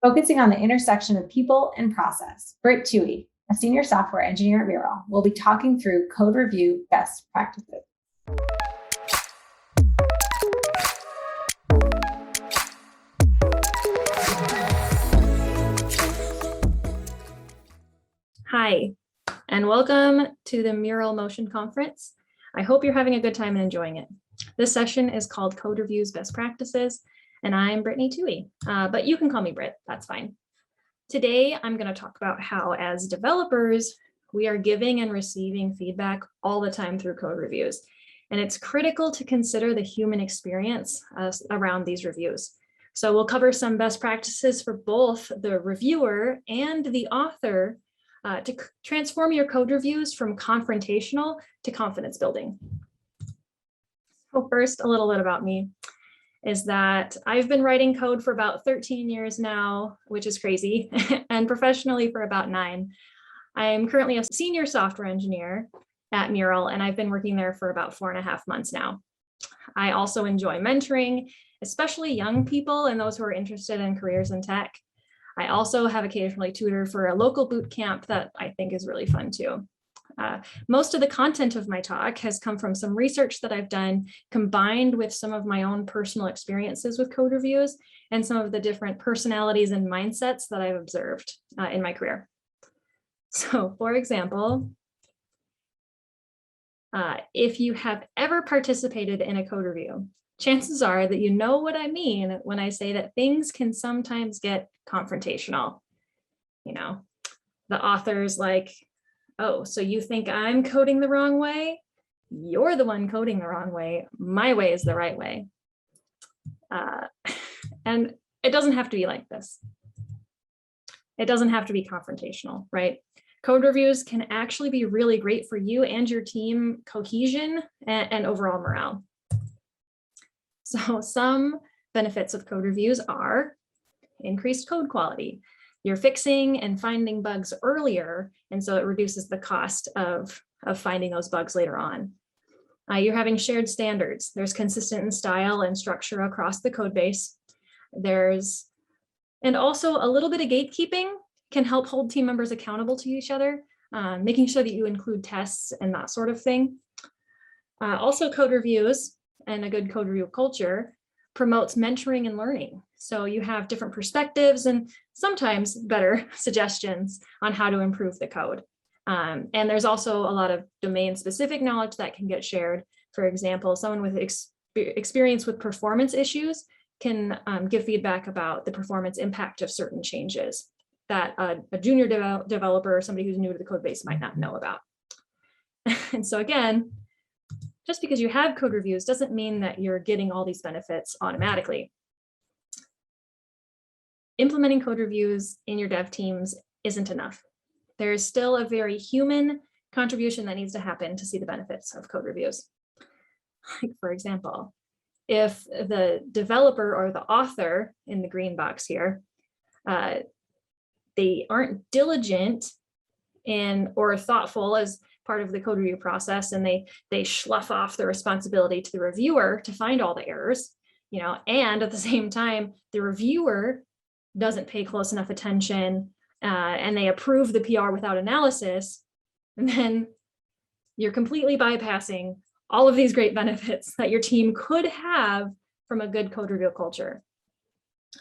focusing on the intersection of people and process. Britt Toohey, a senior software engineer at Mural, will be talking through code review best practices. Hi, and welcome to the Mural Motion Conference. I hope you're having a good time and enjoying it. This session is called Code Reviews Best Practices, and I'm Brittany Toohey, but you can call me Britt, that's fine. Today, I'm going to talk about how, as developers, we are giving and receiving feedback all the time through code reviews, and it's critical to consider the human experience around these reviews. So we'll cover some best practices for both the reviewer and the author to transform your code reviews from confrontational to confidence building. So first, a little bit about me is that I've been writing code for about 13 years now, which is crazy, and professionally for about 9. I'm currently a senior software engineer at Mural, and I've been working there for about 4.5 months now. I also enjoy mentoring, especially young people and those who are interested in careers in tech. I also have occasionally tutored for a local boot camp that I think is really fun too. Most of the content of my talk has come from some research that I've done combined with some of my own personal experiences with code reviews and some of the different personalities and mindsets that I've observed in my career. So for example, if you have ever participated in a code review, chances are that you know what I mean when I say that things can sometimes get confrontational. You know, the author's like, oh, so you think I'm coding the wrong way? You're the one coding the wrong way. My way is the right way. And it doesn't have to be like this. It doesn't have to be confrontational, right? Code reviews can actually be really great for you and your team cohesion and overall morale. So some benefits of code reviews are increased code quality. You're fixing and finding bugs earlier, and so it reduces the cost of finding those bugs later on. You're having shared standards. There's consistent in style and structure across the code base. And also a little bit of gatekeeping can help hold team members accountable to each other, making sure that you include tests and that sort of thing. Also, code reviews and a good code review culture promotes mentoring and learning. So you have different perspectives and sometimes better suggestions on how to improve the code. And there's also a lot of domain-specific knowledge that can get shared. For example, someone with experience with performance issues can give feedback about the performance impact of certain changes that a junior developer or somebody who's new to the code base might not know about. And so again, just because you have code reviews doesn't mean that you're getting all these benefits automatically. Implementing code reviews in your dev teams isn't enough. There is still a very human contribution that needs to happen to see the benefits of code reviews. Like, for example, if the developer or the author in the green box here, they aren't diligent or thoughtful as part of the code review process, and they slough off the responsibility to the reviewer to find all the errors, and at the same time, the reviewer doesn't pay close enough attention and they approve the PR without analysis, and then you're completely bypassing all of these great benefits that your team could have from a good code review culture.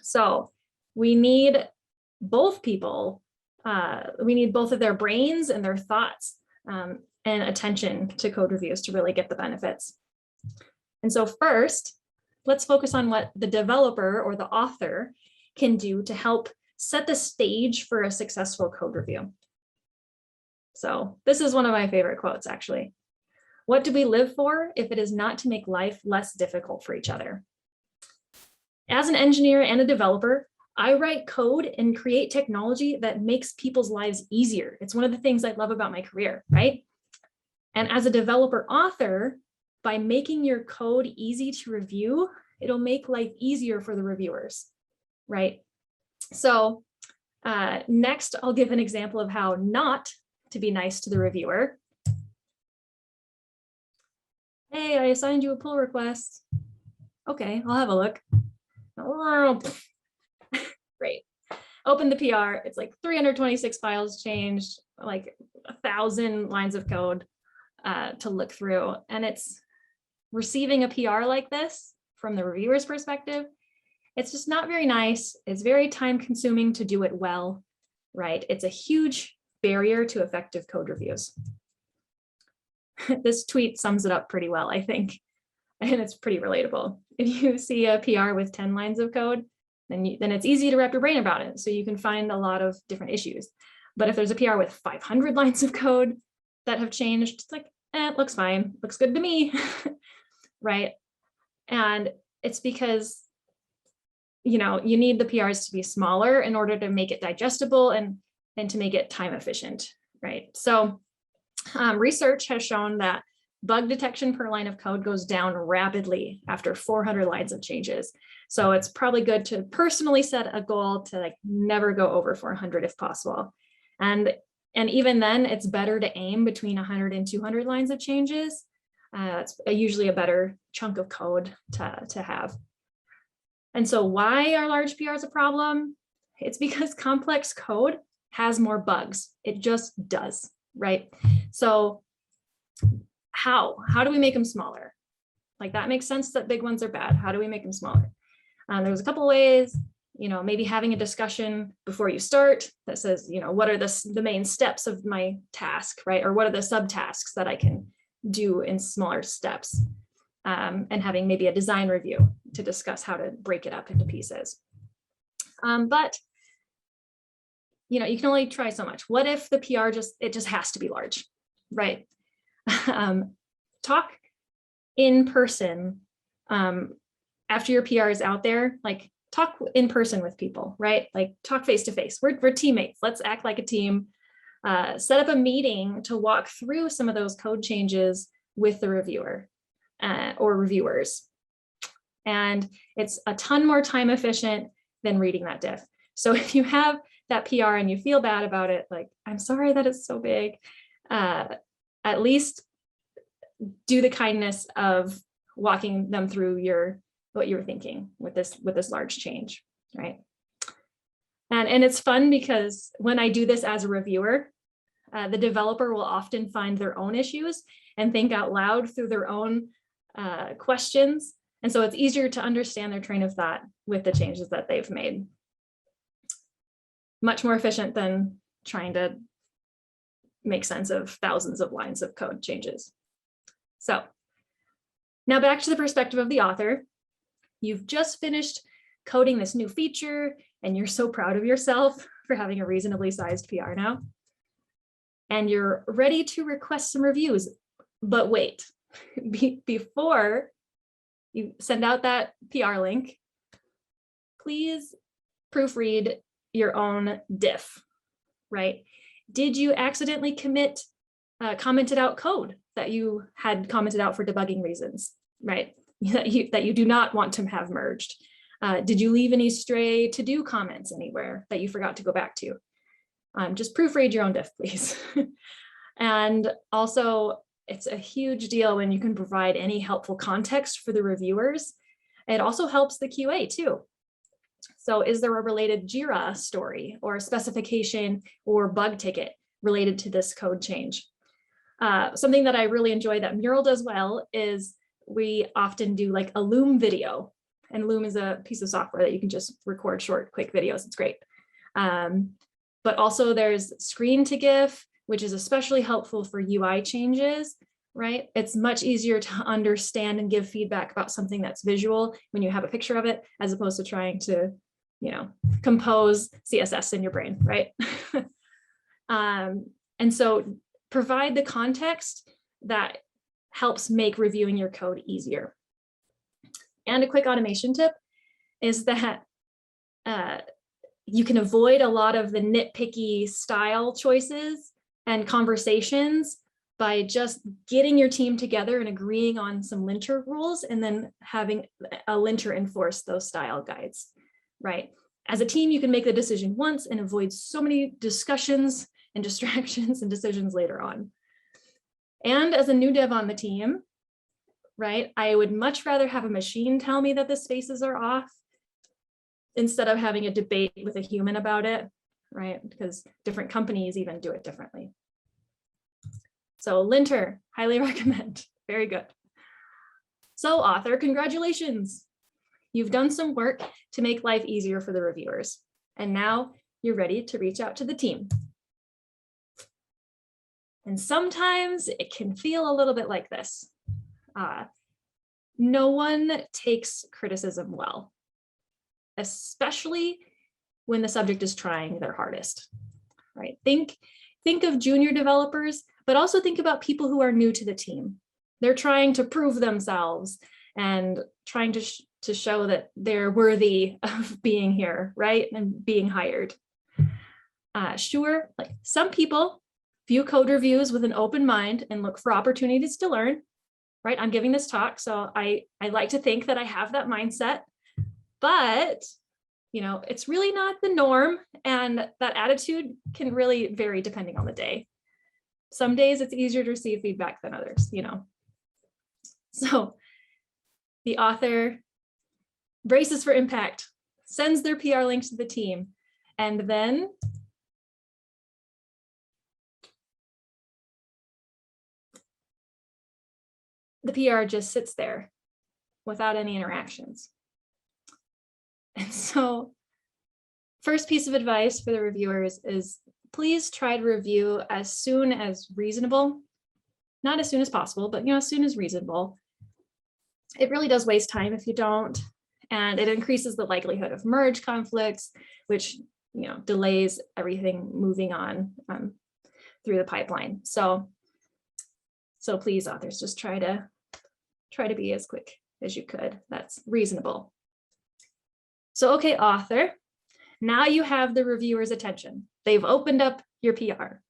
So we need both people, we need both of their brains and their thoughts and attention to code reviews to really get the benefits. And so first, let's focus on what the developer or the author can do to help set the stage for a successful code review. So this is one of my favorite quotes, actually. What do we live for if it is not to make life less difficult for each other? As an engineer and a developer, I write code and create technology that makes people's lives easier. It's one of the things I love about my career, right? And as a developer author, by making your code easy to review, it'll make life easier for the reviewers, right? So next, I'll give an example of how not to be nice to the reviewer. Hey, I assigned you a pull request. Okay, I'll have a look. Oh, great. open the PR, it's like 326 files changed, like 1,000 lines of code to look through. And it's receiving a PR like this from the reviewer's perspective, it's just not very nice. It's very time consuming to do it well, right? It's a huge barrier to effective code reviews. This tweet sums it up pretty well, I think, and it's pretty relatable. If you see a PR with 10 lines of code, then it's easy to wrap your brain about it. So you can find a lot of different issues. But if there's a PR with 500 lines of code that have changed, it's like, it looks fine, looks good to me, right? And it's because, you need the PRs to be smaller in order to make it digestible and to make it time efficient, right? So research has shown that bug detection per line of code goes down rapidly after 400 lines of changes. So it's probably good to personally set a goal to like never go over 400 if possible. And even then, it's better to aim between 100 and 200 lines of changes. It's usually a better chunk of code to have. And so why are large PRs a problem? It's because complex code has more bugs. It just does, right? So how do we make them smaller? Like that makes sense that big ones are bad. How do we make them smaller? There's a couple of ways, maybe having a discussion before you start that says, what are the main steps of my task, right? Or what are the subtasks that I can do in smaller steps? And having maybe a design review to discuss how to break it up into pieces. But you can only try so much. What if the PR just has to be large, right? Talk in person after your PR is out there, like talk in person with people, right? Like talk face to face. We're teammates. Let's act like a team. Set up a meeting to walk through some of those code changes with the reviewer or reviewers. And it's a ton more time efficient than reading that diff. So if you have that PR and you feel bad about it, like, I'm sorry that it's so big, at least do the kindness of walking them through what you were thinking with this large change, right? And it's fun because when I do this as a reviewer, the developer will often find their own issues and think out loud through their own questions. And so it's easier to understand their train of thought with the changes that they've made. Much more efficient than trying to make sense of thousands of lines of code changes. So now back to the perspective of the author. You've just finished coding this new feature and you're so proud of yourself for having a reasonably sized PR now. And you're ready to request some reviews, but wait, before you send out that PR link, please proofread your own diff, right? Did you accidentally commented out code that you had commented out for debugging reasons, right? That you do not want to have merged. Did you leave any stray to-do comments anywhere that you forgot to go back to? Just proofread your own diff, please. And also, it's a huge deal when you can provide any helpful context for the reviewers. It also helps the QA too. So is there a related JIRA story or a specification or bug ticket related to this code change? Something that I really enjoy that Mural does well is we often do like a Loom video. And Loom is a piece of software that you can just record short, quick videos. It's great. But also there's screen to GIF, which is especially helpful for UI changes, right? It's much easier to understand and give feedback about something that's visual when you have a picture of it, as opposed to trying to, compose CSS in your brain, right? And so provide the context that helps make reviewing your code easier. And a quick automation tip is that you can avoid a lot of the nitpicky style choices and conversations by just getting your team together and agreeing on some linter rules and then having a linter enforce those style guides, right? As a team, you can make the decision once and avoid so many discussions and distractions and decisions later on. And as a new dev on the team, right, I would much rather have a machine tell me that the spaces are off instead of having a debate with a human about it, right? Because different companies even do it differently. So linter, highly recommend. Very good. So author, congratulations. You've done some work to make life easier for the reviewers. And now you're ready to reach out to the team. And sometimes it can feel a little bit like this. No one takes criticism well, especially when the subject is trying their hardest, right? Think of junior developers, but also think about people who are new to the team. They're trying to prove themselves and trying to show that they're worthy of being here, right? And being hired. Sure, like some people view code reviews with an open mind and look for opportunities to learn, right? I'm giving this talk, so I like to think that I have that mindset, but it's really not the norm, and that attitude can really vary depending on the day. Some days it's easier to receive feedback than others, So the author braces for impact, sends their PR link to the team, and then the PR just sits there without any interactions. And so first piece of advice for the reviewers is please try to review as soon as reasonable, not as soon as possible, but as soon as reasonable. It really does waste time if you don't, and it increases the likelihood of merge conflicts, which delays everything moving on through the pipeline. So please, authors, just try to be as quick as you could. That's reasonable. So okay, author, now you have the reviewer's attention. They've opened up your PR.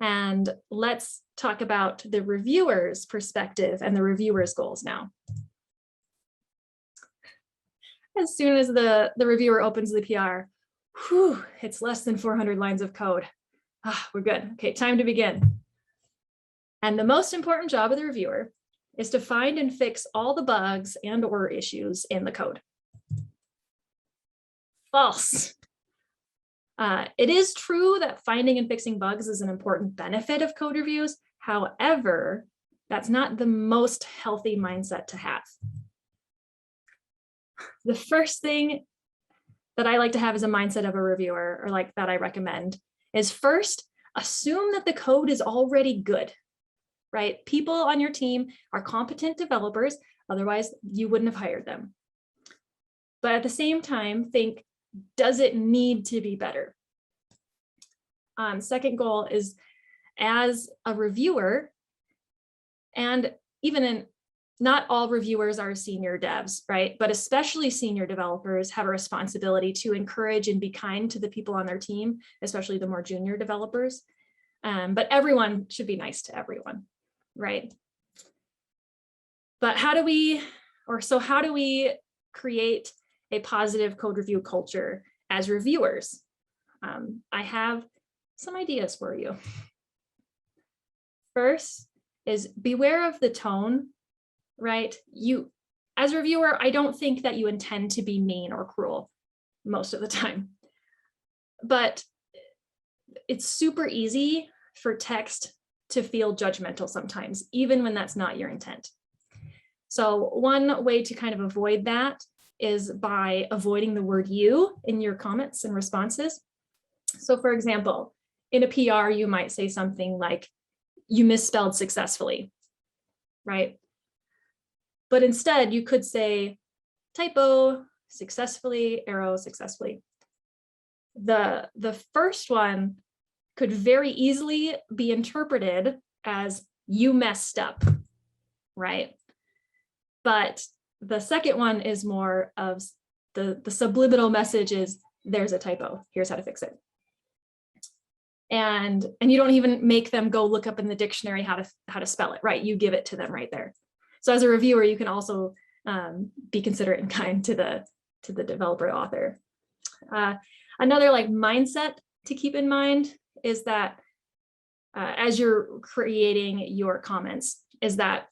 And let's talk about the reviewer's perspective and the reviewer's goals now. As soon as the reviewer opens the PR, it's less than 400 lines of code. We're good. Okay, time to begin. And the most important job of the reviewer is to find and fix all the bugs and/or issues in the code. False. It is true that finding and fixing bugs is an important benefit of code reviews. However, that's not the most healthy mindset to have. The first thing that I like to have as a mindset of a reviewer, or like that I recommend, is first, assume that the code is already good, right? People on your team are competent developers, otherwise you wouldn't have hired them. But at the same time, think, does it need to be better? Second goal is, as a reviewer, and even not all reviewers are senior devs, right? But especially senior developers have a responsibility to encourage and be kind to the people on their team, especially the more junior developers. But everyone should be nice to everyone, right? But how do we create a positive code review culture as reviewers? I have some ideas for you. First is beware of the tone, right? As a reviewer, I don't think that you intend to be mean or cruel most of the time, but it's super easy for text to feel judgmental sometimes, even when that's not your intent. So one way to kind of avoid that is by avoiding the word you in your comments and responses. So for example, in a PR, you might say something like, you misspelled successfully, right? But instead you could say typo, successfully, arrow, successfully. The first one could very easily be interpreted as you messed up, right? But the second one is more of the subliminal message is, there's a typo, here's how to fix it. And you don't even make them go look up in the dictionary how to spell it, right? You give it to them right there. So as a reviewer, you can also be considerate and kind to the developer author. Another mindset to keep in mind is that as you're creating your comments, is that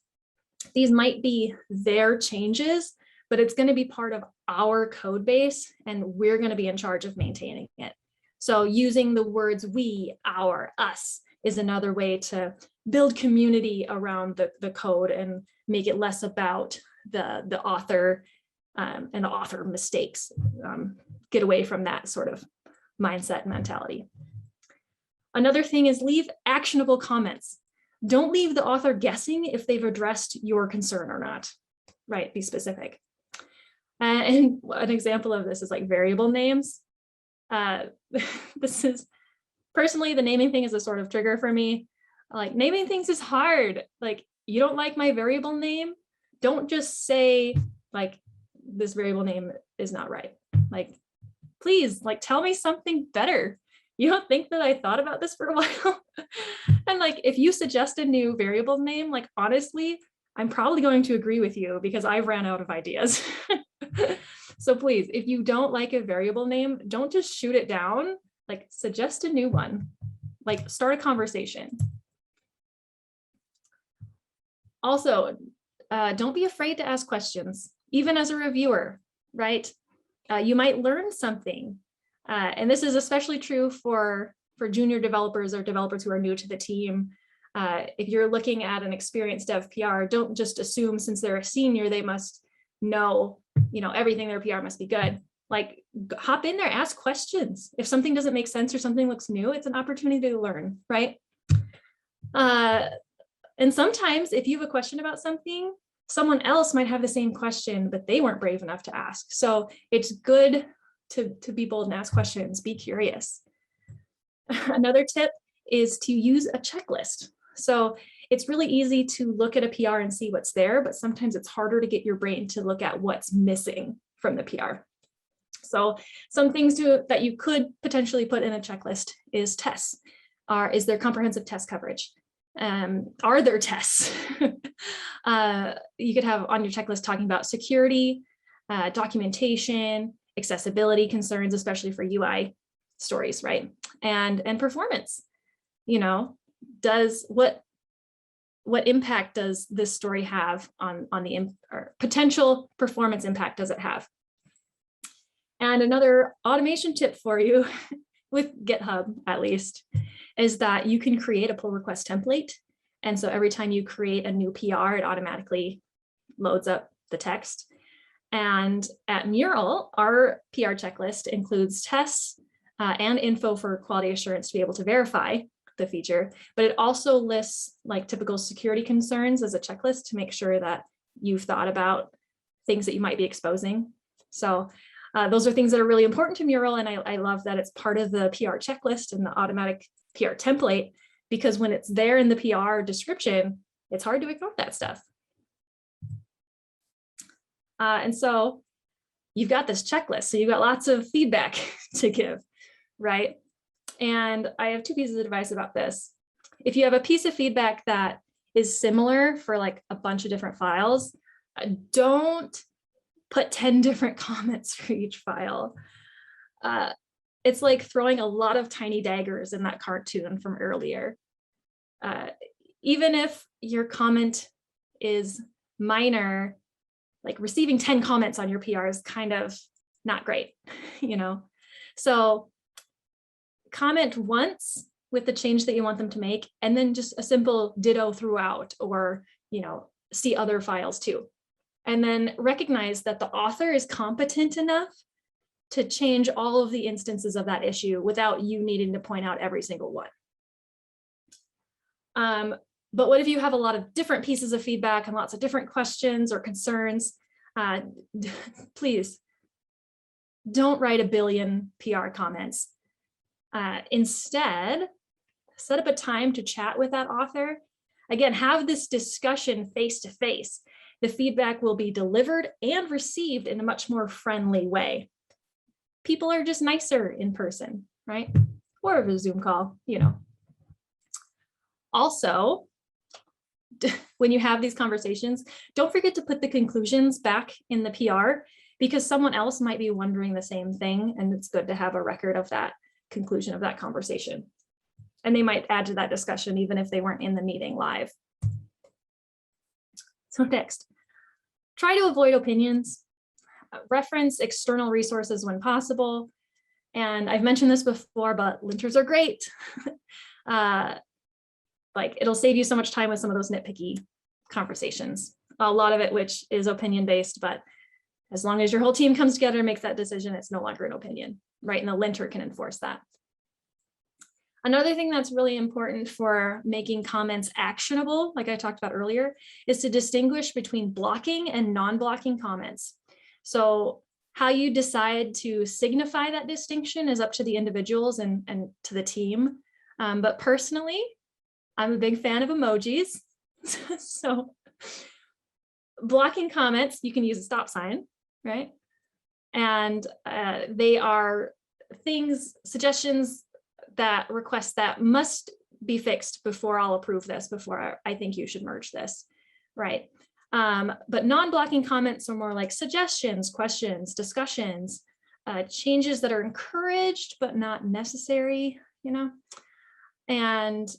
these might be their changes, but it's going to be part of our code base and we're going to be in charge of maintaining it. So using the words we, our, us is another way to build community around the code and make it less about the author and the author mistakes. Get away from that sort of mindset mentality. Another thing is leave actionable comments. Don't leave the author guessing if they've addressed your concern or not, right? Be specific. And an example of this is like variable names. This is personally, the naming thing is a sort of trigger for me. Like, naming things is hard. Like, you don't like my variable name? Don't just say like, this variable name is not right. Like, please, like, tell me something better. You don't think that I thought about this for a while? And like, if you suggest a new variable name, like, honestly, I'm probably going to agree with you because I've ran out of ideas. So please, if you don't like a variable name, don't just shoot it down. Like, suggest a new one. Like, start a conversation. Also, don't be afraid to ask questions, even as a reviewer, right? You might learn something. And this is especially true for junior developers or developers who are new to the team. If you're looking at an experienced dev PR, don't just assume since they're a senior, they must know, everything their PR must be good. Like, hop in there, ask questions. If something doesn't make sense or something looks new, it's an opportunity to learn, right? And sometimes if you have a question about something, someone else might have the same question, but they weren't brave enough to ask. So it's good to be bold and ask questions, be curious. Another tip is to use a checklist. So it's really easy to look at a PR and see what's there, but sometimes it's harder to get your brain to look at what's missing from the PR. So some things that you could potentially put in a checklist is tests. Is there comprehensive test coverage? Are there tests? You could have on your checklist talking about security, documentation, accessibility concerns, especially for UI stories, right? And performance. What impact does this story have on the or potential performance impact does it have? And another automation tip for you with GitHub, at least, is that you can create a pull request template. And so every time you create a new PR, it automatically loads up the text. And at Mural, our PR checklist includes tests and info for quality assurance to be able to verify the feature, but it also lists like typical security concerns as a checklist to make sure that you've thought about things that you might be exposing. So those are things that are really important to Mural, and I love that it's part of the PR checklist and the automatic PR template, because when it's there in the PR description, it's hard to ignore that stuff. And so you've got this checklist, so you've got lots of feedback to give, right? And I have two pieces of advice about this. If you have a piece of feedback that is similar for like a bunch of different files, don't put 10 different comments for each file. It's like throwing a lot of tiny daggers in that cartoon from earlier. Even if your comment is minor, like receiving 10 comments on your PR is kind of not great, So comment once with the change that you want them to make, and then just a simple ditto throughout, or, see other files too. And then recognize that the author is competent enough to change all of the instances of that issue without you needing to point out every single one. But what if you have a lot of different pieces of feedback and lots of different questions or concerns? Please don't write a billion PR comments. Instead, set up a time to chat with that author. Again, have this discussion face to face. The feedback will be delivered and received in a much more friendly way. People are just nicer in person, right? Or over a Zoom call, Also, when you have these conversations, don't forget to put the conclusions back in the PR, because someone else might be wondering the same thing, and it's good to have a record of that conclusion of that conversation. And they might add to that discussion even if they weren't in the meeting live. So next, try to avoid opinions. Reference external resources when possible. And I've mentioned this before, but linters are great. Like it'll save you so much time with some of those nitpicky conversations. A lot of it, which is opinion based, but as long as your whole team comes together and makes that decision, it's no longer an opinion, right? And the linter can enforce that. Another thing that's really important for making comments actionable, like I talked about earlier, is to distinguish between blocking and non-blocking comments. So how you decide to signify that distinction is up to the individuals and to the team. But personally, I'm a big fan of emojis. So blocking comments, you can use a stop sign, right? And they are things, suggestions, that requests that must be fixed before I'll approve this, before I think you should merge this, right? But non-blocking comments are more like suggestions, questions, discussions, changes that are encouraged but not necessary, you know? And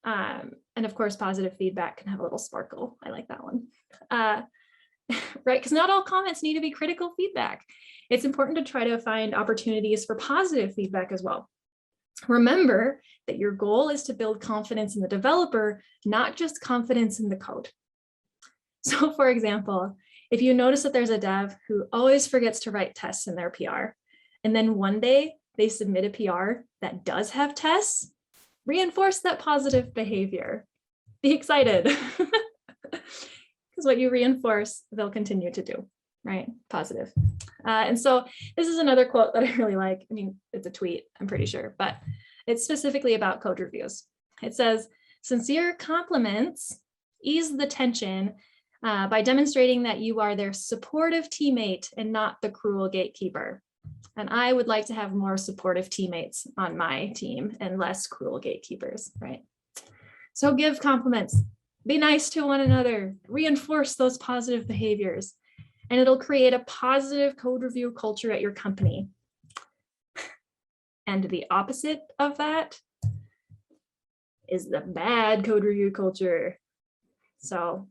of course, positive feedback can have a little sparkle. I like that one. Right, because not all comments need to be critical feedback. It's important to try to find opportunities for positive feedback as well. Remember that your goal is to build confidence in the developer, not just confidence in the code. So for example, if you notice that there's a dev who always forgets to write tests in their PR, and then one day they submit a PR that does have tests, reinforce that positive behavior. Be excited. Because what you reinforce, they'll continue to do, right? Positive. And so this is another quote that I really like. I mean, it's a tweet, I'm pretty sure, but it's specifically about code reviews. It says, sincere compliments ease the tension by demonstrating that you are their supportive teammate and not the cruel gatekeeper. And I would like to have more supportive teammates on my team and less cruel gatekeepers, right? So give compliments, be nice to one another, reinforce those positive behaviors, and it'll create a positive code review culture at your company. And the opposite of that is the bad code review culture. So,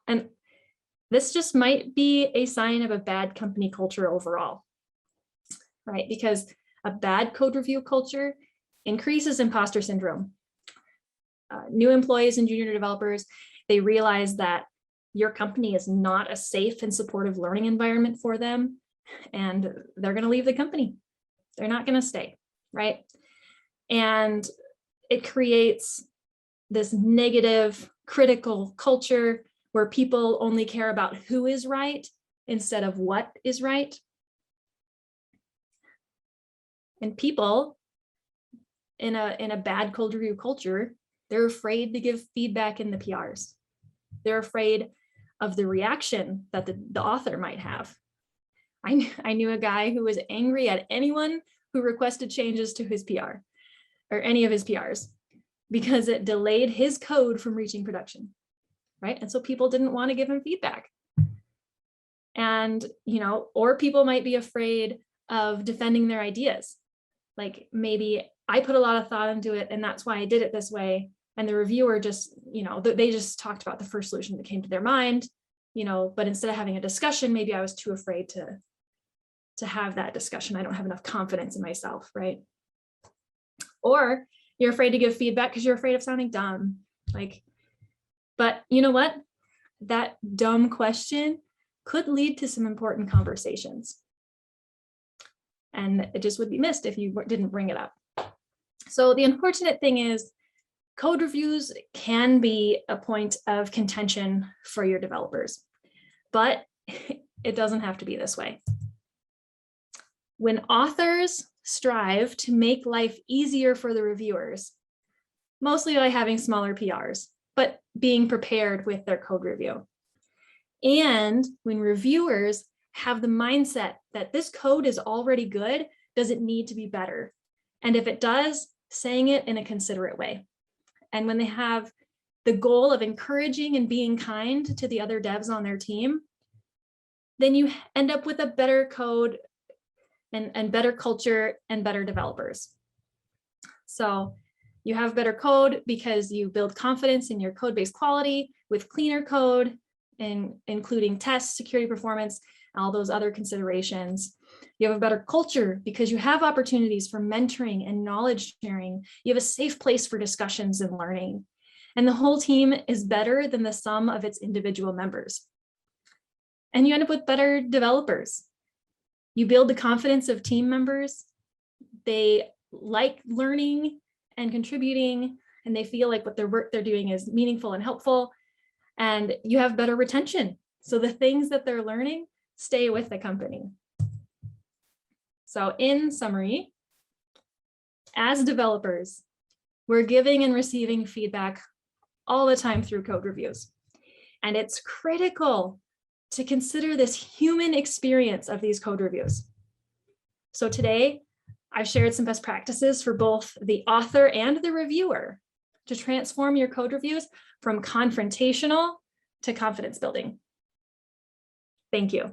and this just might be a sign of a bad company culture overall, right? Because a bad code review culture increases imposter syndrome. New employees and junior developers, they realize that your company is not a safe and supportive learning environment for them, and they're going to leave the company. They're not going to stay, right? And it creates this negative, critical culture where people only care about who is right instead of what is right. And people in a bad code review culture, they're afraid to give feedback in the PRs. They're afraid of the reaction that the author might have. I knew a guy who was angry at anyone who requested changes to his PR or any of his PRs because it delayed his code from reaching production, right? And so people didn't want to give him feedback. And, you know, or people might be afraid of defending their ideas. Like maybe I put a lot of thought into it and that's why I did it this way. And the reviewer just, you know, they just talked about the first solution that came to their mind, you know, but instead of having a discussion, maybe I was too afraid to have that discussion. I don't have enough confidence in myself, right? Or you're afraid to give feedback because you're afraid of sounding dumb. Like, but you know what? That dumb question could lead to some important conversations. And it just would be missed if you didn't bring it up. So the unfortunate thing is code reviews can be a point of contention for your developers, but it doesn't have to be this way. When authors strive to make life easier for the reviewers, mostly by having smaller PRs, but being prepared with their code review. And when reviewers have the mindset that this code is already good, does it need to be better? And if it does, saying it in a considerate way. And when they have the goal of encouraging and being kind to the other devs on their team, then you end up with a better code and better culture and better developers. So you have better code because you build confidence in your code-based quality with cleaner code and including tests, security, performance. all those other considerations. You have a better culture because you have opportunities for mentoring and knowledge sharing. You have a safe place for discussions and learning. And the whole team is better than the sum of its individual members. And you end up with better developers. You build the confidence of team members. They like learning and contributing, and they feel like what their work they're doing is meaningful and helpful. And you have better retention. So the things that they're learning stay with the company. So in summary, as developers, we're giving and receiving feedback all the time through code reviews. And it's critical to consider this human experience of these code reviews. So today, I've shared some best practices for both the author and the reviewer to transform your code reviews from confrontational to confidence building. Thank you.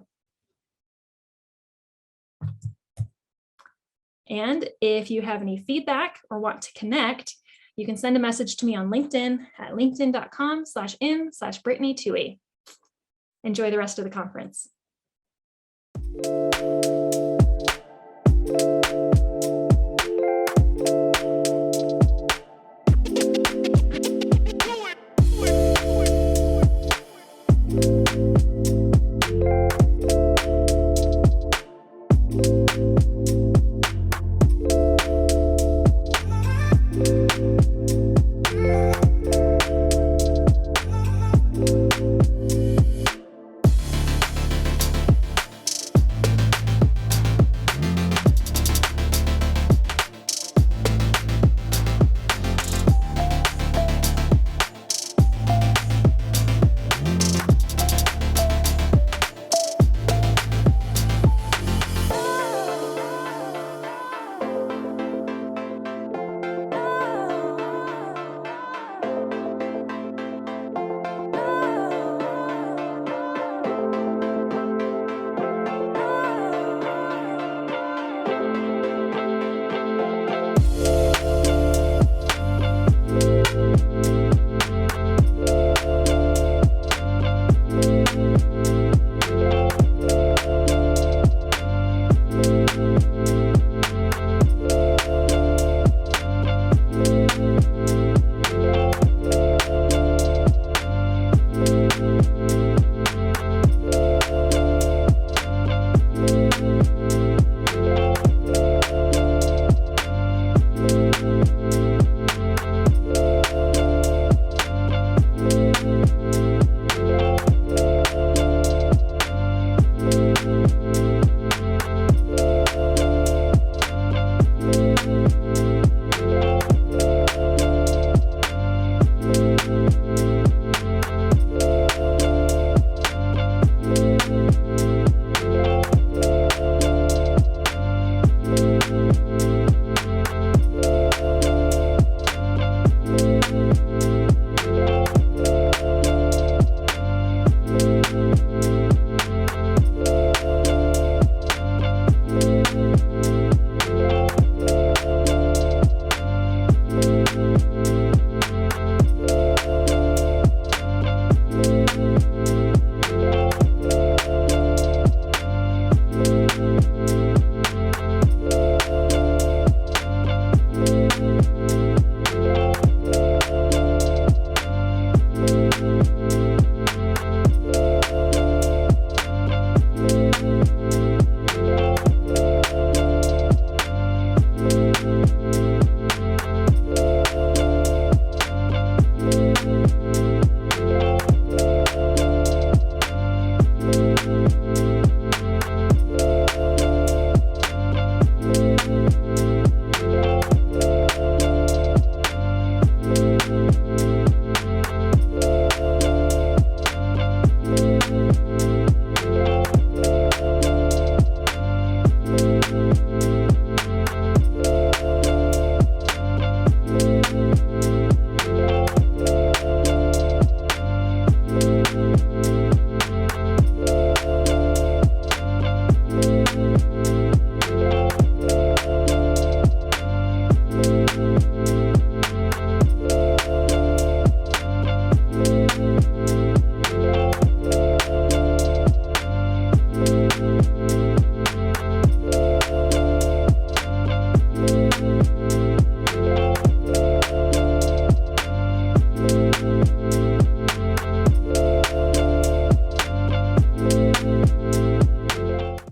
And if you have any feedback or want to connect, you can send a message to me on LinkedIn at linkedin.com/in/Brittany Toohey. Enjoy the rest of the conference.